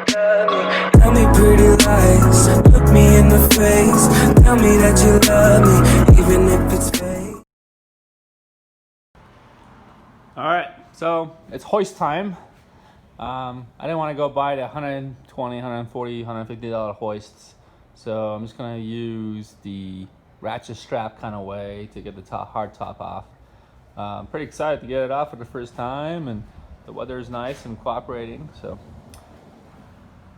Tell me pretty lies, look me in the face. Tell me that you love me, even if it's fake. All right, so it's hoist time. I didn't want to go buy the $120, $140, $150 hoists, so I'm just gonna use the ratchet strap kind of way to get the hard top off. I'm pretty excited to get it off for the first time, and the weather is nice and cooperating, so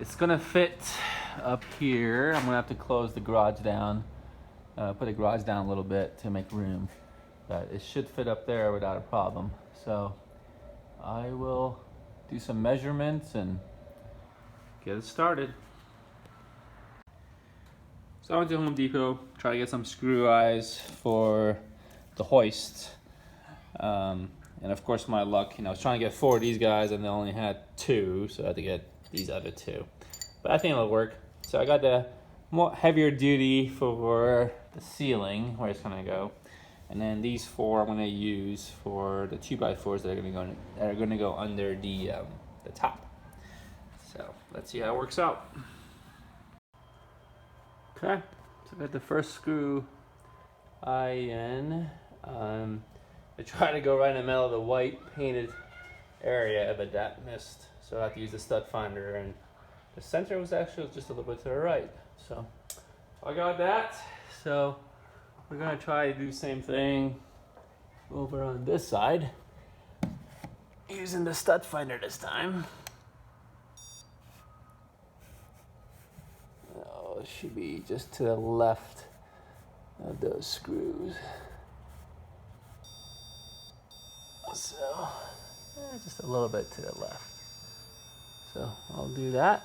it's gonna fit up here. I'm gonna have to close the garage down, put the garage down a little bit to make room, but it should fit up there without a problem. So I will do some measurements and get it started. So I went to Home Depot, try to get some screw eyes for the hoist. And of course my luck, I was trying to get 4 of these guys and they only had 2, so I had to get these other 2. But I think it'll work. So I got the more heavier duty for the ceiling, where it's gonna go. And then these 4 I'm gonna use for the 2x4s that are gonna go under the top. So let's see how it works out. Okay, so I got the first screw eye in. I tried to go right in the middle of the white painted area, but that missed. So I have to use the stud finder, and the center was actually just a little bit to the right. So I got that. So we're gonna try to do the same thing over on this side, using the stud finder this time. Oh, it should be just to the left of those screws. So, just a little bit to the left. So I'll do that.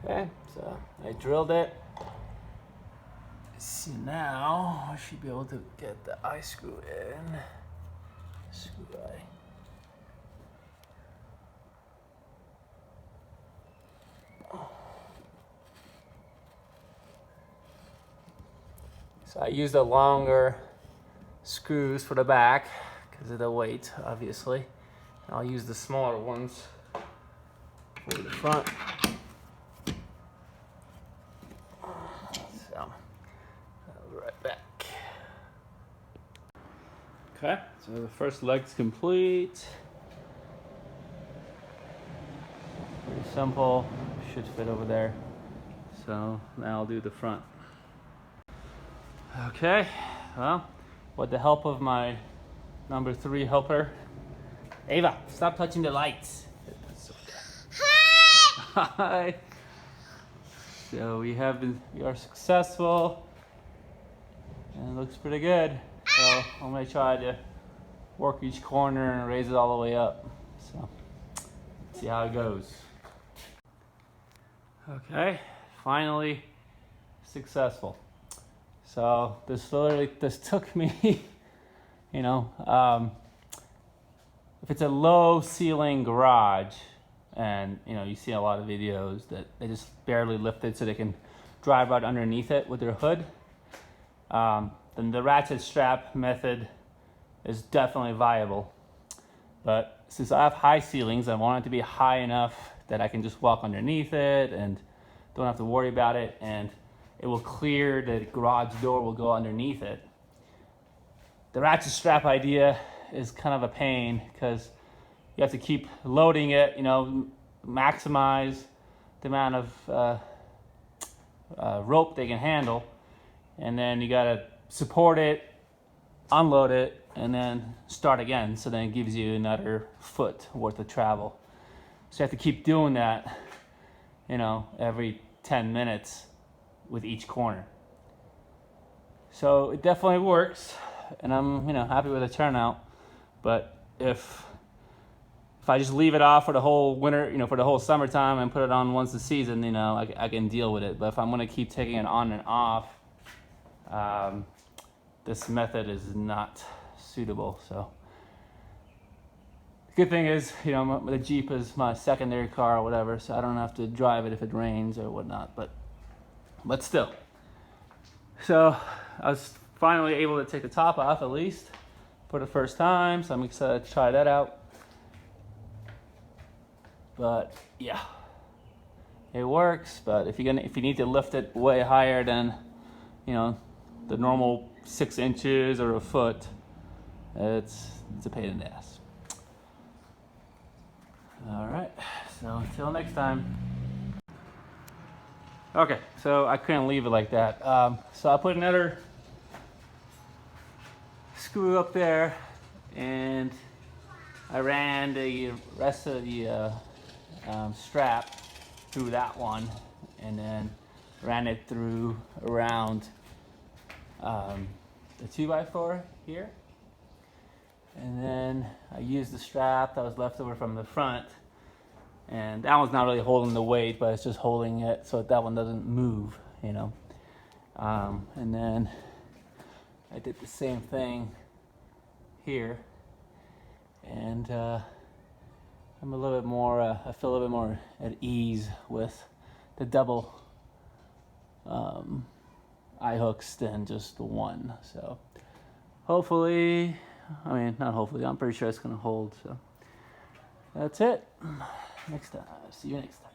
Okay, so I drilled it. See, now I should be able to get the eye screw in. Screw eye. So I use the longer screws for the back because of the weight, obviously. I'll use the smaller ones for the front. So I'll be right back. Okay, so the first leg's complete. Pretty simple, should fit over there. So now I'll do the front. Okay, well, with the help of my number 3 helper, Ava, stop touching the lights. Hi! Hi! So we are successful, and it looks pretty good. So I'm gonna try to work each corner and raise it all the way up. So, let's see how it goes. Okay, finally successful. So this took me, if it's a low ceiling garage, and you see a lot of videos that they just barely lift it so they can drive right underneath it with their hood, then the ratchet strap method is definitely viable. But since I have high ceilings, I want it to be high enough that I can just walk underneath it and don't have to worry about it, and it will clear, the garage door will go underneath it. The ratchet strap idea is kind of a pain because you have to keep loading it, maximize the amount of rope they can handle, and then you gotta support it, unload it, and then start again. So then it gives you another foot worth of travel. So you have to keep doing that, every 10 minutes with each corner. So it definitely works, and I'm happy with the turnout. But if I just leave it off for the whole winter, for the whole summertime, and put it on once a season, I can deal with it. But if I'm gonna keep taking it on and off, this method is not suitable. So the good thing is, the Jeep is my secondary car or whatever, so I don't have to drive it if it rains or whatnot. But still. So I was finally able to take the top off at least. for the first time, so I'm excited to try that out. But yeah, it works. But if you need to lift it way higher than, you know, the normal 6 inches or a foot, it's a pain in the ass. All right, so until next time. Okay, so I couldn't leave it like that. So I put another screw up there, and I ran the rest of the strap through that one, and then ran it through around the 2x4 here. And then I used the strap that was left over from the front, and that one's not really holding the weight, but it's just holding it so that one doesn't move, you know. And then I did the same thing here, and I'm a little bit more, I feel a little bit more at ease with the double eye hooks than just the one. So hopefully, I mean, not hopefully, I'm pretty sure it's gonna hold. So that's it. Next time, see you next time.